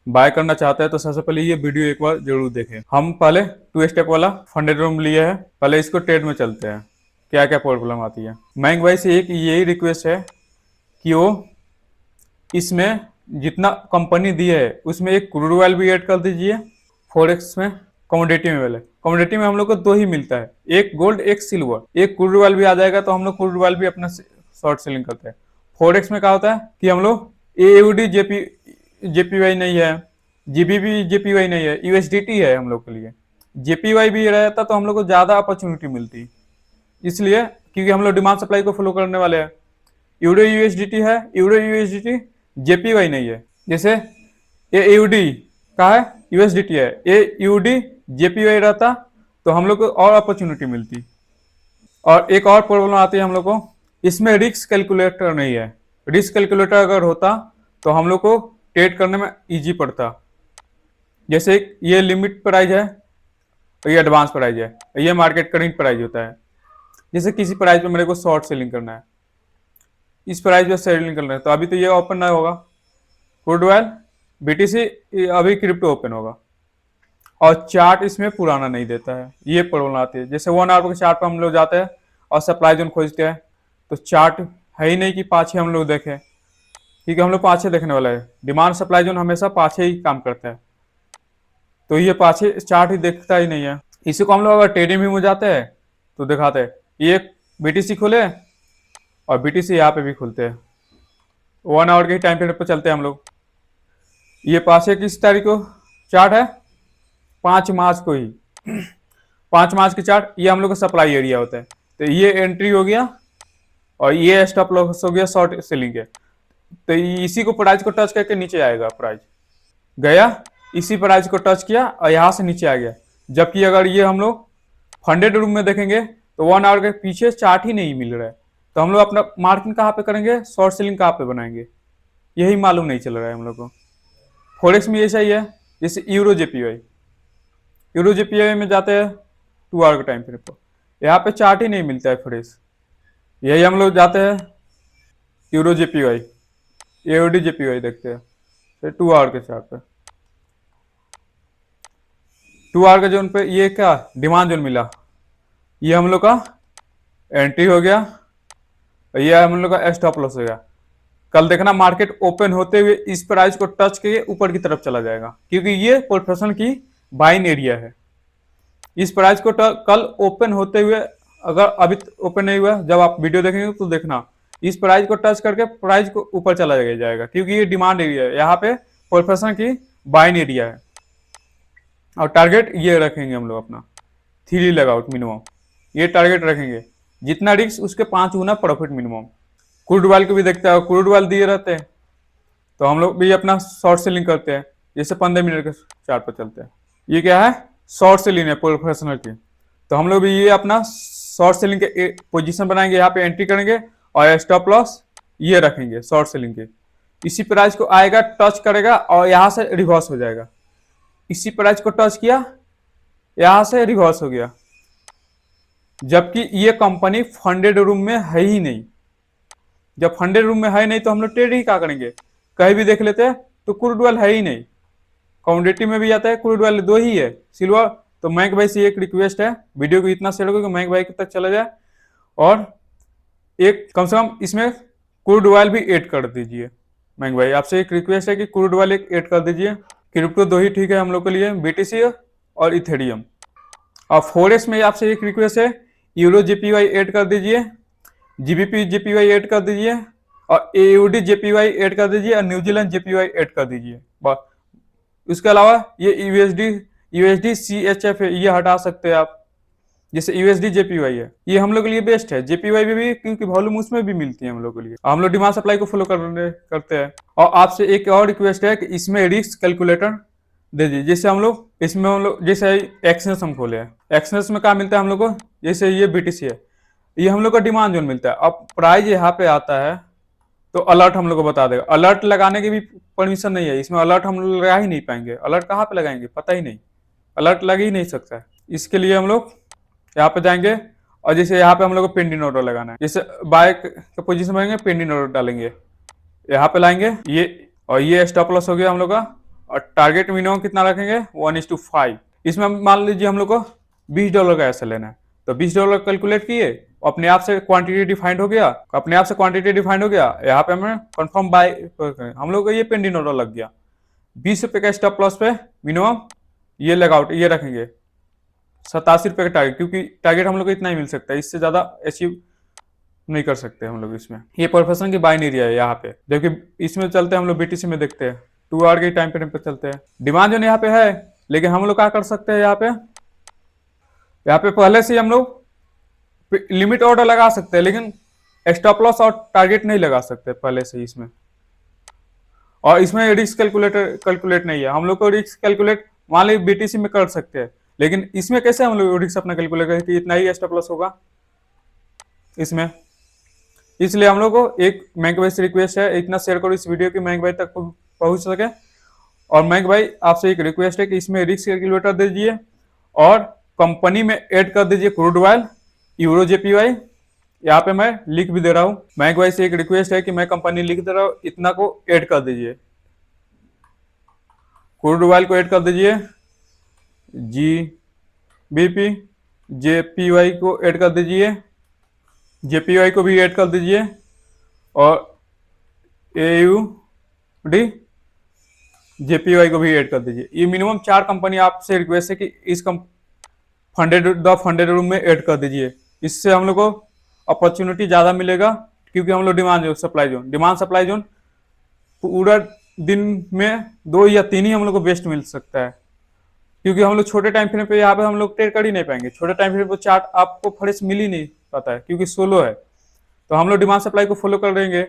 Bye करना चाहते हैं तो सबसे पहले ये वीडियो एक बार जरूर देखें। हम पहले 2 स्टेप वाला फंडेड रूम लिए है, पहले इसको ट्रेड में चलते हैं क्या क्या प्रॉब्लम आती है। मयंक भाई से एक यही रिक्वेस्ट है कि वो इसमें जितना कंपनी दी है उसमें एक क्रूड ऑयल भी ऐड कर दीजिए। फॉरेक्स में कमोडिटी में, वाले कमोडिटी में हम लोग को दो ही मिलता है, एक गोल्ड एक सिल्वर। एक क्रूड ऑयल भी आ जाएगा तो हम लोग क्रूड ऑयल भी अपना शॉर्ट सेलिंग करते हैं। फॉरेक्स में क्या होता है कि हम लोग एयूडी जेपीवाई नहीं है, जीबीबी जेपीवाई नहीं है, यूएसडीटी है हम लोग के लिए। जेपीवाई भी रहता तो हम लोग को ज्यादा अपॉर्चुनिटी मिलती, इसलिए क्योंकि हम लोग डिमांड सप्लाई को फॉलो करने वाले हैं। यूडो यूएसडीटी है, यूडो यूएसडीटी जेपीवाई नहीं है। जैसे ये यूडी का है, यूएसडीटी है, ये यूडी जेपीवाई रहता तो हम लोग को और अपॉर्चुनिटी मिलती। और एक और प्रॉब्लम आती है हम लोग को, इसमें रिस्क कैलकुलेटर नहीं है। रिस्क कैलकुलेटर अगर होता तो हम लोग को ट्रेड करने में इजी पड़ता। जैसे ये लिमिट प्राइस है, ये एडवांस प्राइस है, ये मार्केट करेंट प्राइस होता है। जैसे किसी प्राइस पे मेरे को शॉर्ट सेलिंग करना है, इस प्राइस पे सेलिंग करना है, तो अभी तो ये ओपन नहीं होगा क्रूड ऑयल बीटीसी, अभी क्रिप्टो ओपन होगा और चार्ट इसमें पुराना नहीं देता है। ये प्रॉब्लम आती है। जैसे 1 आवर के चार्ट पे हम लोग जाते हैं और सप्लाई जोन खोजते हैं तो चार्ट है ही नहीं कि पाछे हम लोग देखें, क्योंकि हम लोग पाछे देखने वाला है। डिमांड सप्लाई जोन हमेशा पाछे ही काम करता है, तो ये पाछे चार्ट ही देखता ही नहीं है। इसी को हम लोग अगर ट्रेडिंग में जाते हैं तो दिखाते हैं, ये बीटीसी खोले और बीटीसी यहाँ पे भी खुलते हैं। 1 आवर के टाइम पीरियड पर चलते हैं हम लोग। ये पाछे किस तारीख को चार्ट है, 5 मार्च को ही 5 मार्च की चार्ट। ये हम लोग का सप्लाई एरिया होता है, तो ये एंट्री हो गया और ये स्टॉप लॉस हो गया शॉर्ट सेलिंग के। तो इसी को प्राइस को टच करके नीचे आएगा, प्राइस गया इसी प्राइस को टच किया और यहाँ से नीचे आ गया। जबकि अगर ये हम लोग फंडेड रूम में देखेंगे तो 1 आवर के पीछे चार्ट ही नहीं मिल रहा है, तो हम लोग अपना मार्किंग कहाँ पे करेंगे, शॉर्ट सेलिंग कहाँ पे बनाएंगे, यही मालूम नहीं चल रहा है हम लोग को। फॉरेक्स में ये सही है। जैसे यूरो जेपीवाई में जाते हैं 2 आवर के टाइम पीरियड पर, यहाँ पे चार्ट ही नहीं मिलता है फ्रेश। यही हम लोग जाते हैं यूरो जेपीवाई, एओडी जेपीवाई देखते हैं फिर 2 आवर के चार्ट पे। 2 आवर के जोन पे ये क्या डिमांड जोन मिला, ये हम लोग का एंट्री हो गया और ये हम लोग का स्टॉप लॉस हो गया। कल देखना मार्केट ओपन होते हुए इस प्राइस को टच के ऊपर की तरफ चला जाएगा, क्योंकि ये प्रोफेशनल की बाइंग एरिया है। इस प्राइस को कल ओपन होते हुए, अगर अभी ओपन नहीं हुआ, जब आप वीडियो देखेंगे तो देखना इस प्राइस को टच करके प्राइस को ऊपर चला जाएगा, क्योंकि ये डिमांड एरिया है, यहाँ पे प्रोफेशनल की बाइंग एरिया है। और टारगेट ये रखेंगे हम लोग अपना 3 लगाउट मिनिमम, ये टारगेट रखेंगे। जितना रिस्क उसके 5 गुना प्रॉफिट मिनिमम। क्रूड ऑयल को भी देखते हैं, क्रूड ऑयल दिए रहते हैं तो हम लोग भी अपना शॉर्ट सेलिंग करते हैं। जैसे 15 मिनट के चार्ट पर चलते हैं, ये क्या है शॉर्ट सेलिंग है प्रोफेशनल की, तो हम लोग भी ये अपना शॉर्ट सेलिंग के पोजीशन बनाएंगे, यहाँ पे एंट्री करेंगे और स्टॉप लॉस ये रखेंगे शॉर्ट सेलिंग के। इसी प्राइस को आएगा टच करेगा और यहाँ से रिवर्स हो जाएगा। इसी प्राइस को टच किया, यहाँ से रिवर्स हो गया, जबकि ये कंपनी फंडेड रूम में है ही नहीं। जब फंडेड रूम में है नहीं तो हम लोग ट्रेड ही क्या करेंगे, कहीं भी देख लेते हैं तो क्रूड ऑयल है ही नहीं। कमोडिटी में भी आता है क्रूड ऑयल 2 ही है, सिल्वर। तो मयंक भाई से एक रिक्वेस्ट है, वीडियो को इतना शेयर करो कि मयंक भाई तक चला जाए और एक कम से कम इसमें क्रूड ऑयल भी ऐड कर दीजिए। मयंक भाई आपसे एक रिक्वेस्ट है कि क्रूड ऑयल एक ऐड कर दीजिए। क्रिप्टो 2 ही ठीक है हम लोग के लिए, बीटीसी और इथेरियम। और फॉरेक्स में आपसे एक रिक्वेस्ट है, यूरो जेपीवाई ऐड कर दीजिए, जीबीपी जेपीवाई ऐड कर दीजिए और एयूडी जेपीवाई ऐड कर दीजिए और न्यूजीलैंड जेपीवाई ऐड कर दीजिए बस। इसके अलावा ये यूएसडी सीएचएफ है, ये हटा सकते हैं आप। जैसे यूएसडी जेपीवाई है, ये हम लोग के लिए बेस्ट है। जेपीवाई में भी क्योंकि वॉल्यूम उसमें भी मिलती है हम लोग के लिए, हम लोग डिमांड सप्लाई को फॉलो करते हैं। और आपसे एक और रिक्वेस्ट है कि इसमें रिस्क कैलकुलेटर दे दीजिए। जैसे हम लोग जैसे एक्सनेस हम खोले हैं, एक्सनेस में क्या मिलता है हम लोग को, जैसे ये बीटीसी है, ये हम लोग का डिमांड जोन मिलता है। अब प्राइस यहाँ पे आता है तो अलर्ट हम लोग को बता देगा। अलर्ट लगाने की भी परमिशन नहीं है इसमें, अलर्ट हम लोग लगा ही नहीं पाएंगे। अलर्ट कहाँ पे लगाएंगे पता ही नहीं, अलर्ट लग ही नहीं सकता है। इसके लिए हम लोग यहाँ पे जाएंगे और जैसे यहाँ पे हम लोग को पेंडिंग ऑर्डर लगाना है, जैसे बाय का पोजीशन बनाएंगे पेंडिंग ऑर्डर डालेंगे, यहाँ पे लाएंगे ये, और ये स्टॉप लॉस हो गया हम लोग का और टारगेट मिनिमम कितना रखेंगे 1:5। इसमें मान लीजिए हम लोग को $20 का ऐसा लेना है, तो $20 कैलकुलेट किए, अपने आप से क्वांटिटी डिफाइंड हो गया, अपने आप से क्वांटिटी डिफाइंड हो गया, यहाँ पे हमें कंफर्म बाय हम लोग को ये पेंडिंग ऑर्डर लग गया। ₹20 का स्टॉप लॉस पे मिनिमम ये लगाउट ये रखेंगे, ₹87 का टारगेट, क्योंकि टारगेट हम लोग को इतना ही मिल सकता है, इससे ज्यादा अचीव नहीं कर सकते हम लोग इसमें। ये प्रोफेशन की बाइनरी है यहाँ पे, जबकि इसमें चलते हैं हम लोग बीटीसी में देखते हैं 2 आवर के टाइम फ्रेम पे चलते हैं। डिमांड जोन यहाँ पे है, लेकिन हम लोग क्या कर सकते हैं यहाँ पे पहले से हम लोग लिमिट ऑर्डर लगा सकते हैं, लेकिन स्टॉप लॉस और टारगेट नहीं लगा सकते पहले से इसमें। और इसमें रिस्क कैलकुलेट नहीं है, हम लोग को रिस्क कैलकुलेट मान लीजिए बीटीसी में कर सकते हैं, लेकिन इसमें कैसे हम लोग रिस्क अपना कैलकुलेट करें कि इतना ही स्टॉप लॉस होगा इसमें। इसलिए हम लोग को एक मयंक भाई से रिक्वेस्ट है, इतना शेयर करो इस वीडियो की मयंक भाई तक पहुंच सके। और मयंक भाई आपसे एक रिक्वेस्ट है कि इसमें रिस्क कैलकुलेटर दे दीजिए और कंपनी में ऐड कर दीजिए क्रूड ऑयल, यूरो जेपीवाई। यहाँ पे मैं लिख भी दे रहा हूँ, मयंक भाई से एक रिक्वेस्ट है कि मैं कंपनी लिख दे रहा हूँ, इतना को ऐड कर दीजिए, क्रूड ऑयल को ऐड कर दीजिए, GBP, JPY को ऐड कर दीजिए, JPY को भी ऐड कर दीजिए, और AUD JPY को भी ऐड कर दीजिए। ये मिनिमम 4 कंपनी आपसे रिक्वेस्ट है कि इस फंडेड रूम में ऐड कर दीजिए। इससे हम लोग को अपॉर्चुनिटी ज़्यादा मिलेगा, क्योंकि हम लोग डिमांड सप्लाई जोन पूरा दिन में 2 या 3 ही हम लोग को बेस्ट मिल सकता है, क्योंकि हम लोग छोटे टाइम फ्रेम पे यहाँ पे हम लोग ट्रेड कर ही नहीं पाएंगे। छोटे टाइम फ्रेम पे चार्ट आपको फ्रेश मिल ही नहीं पाता है, क्योंकि सोलो है। तो हम लोग डिमांड सप्लाई को फॉलो कर लेंगे,